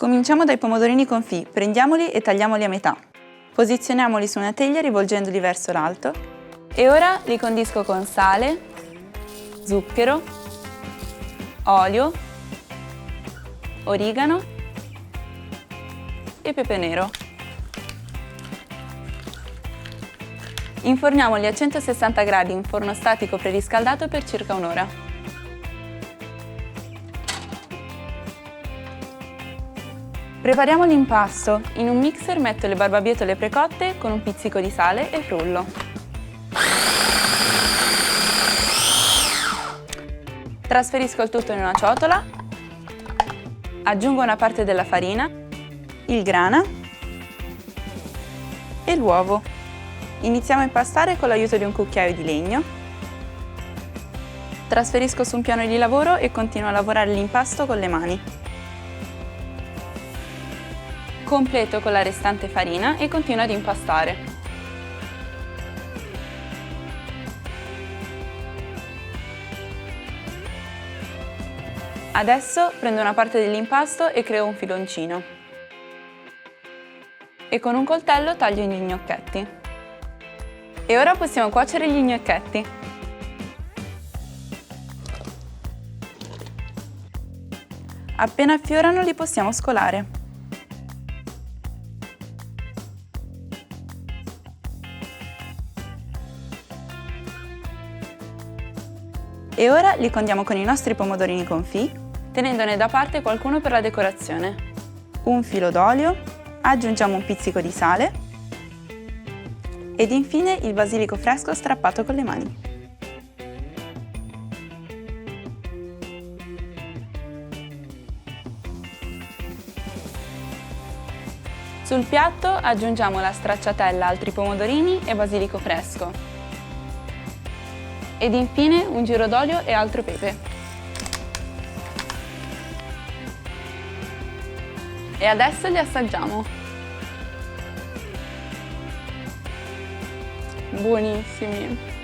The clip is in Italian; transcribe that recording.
Cominciamo dai pomodorini confit, prendiamoli e tagliamoli a metà. Posizioniamoli su una teglia rivolgendoli verso l'alto e ora li condisco con sale, zucchero, olio, origano e pepe nero. Inforniamoli a 160 gradi in forno statico preriscaldato per circa un'ora. Prepariamo l'impasto. In un mixer metto le barbabietole precotte con un pizzico di sale e frullo. Trasferisco il tutto in una ciotola, aggiungo una parte della farina, il grana e l'uovo. Iniziamo a impastare con l'aiuto di un cucchiaio di legno. Trasferisco su un piano di lavoro e continuo a lavorare l'impasto con le mani. Completo con la restante farina e continuo ad impastare. Adesso prendo una parte dell'impasto e creo un filoncino. E con un coltello taglio gli gnocchetti. E ora possiamo cuocere gli gnocchetti. Appena affiorano li possiamo scolare. E ora li condiamo con i nostri pomodorini confit, tenendone da parte qualcuno per la decorazione. Un filo d'olio, aggiungiamo un pizzico di sale ed infine il basilico fresco strappato con le mani. Sul piatto aggiungiamo la stracciatella, altri pomodorini e basilico fresco. Ed infine un giro d'olio e altro pepe. E adesso li assaggiamo. Buonissimi!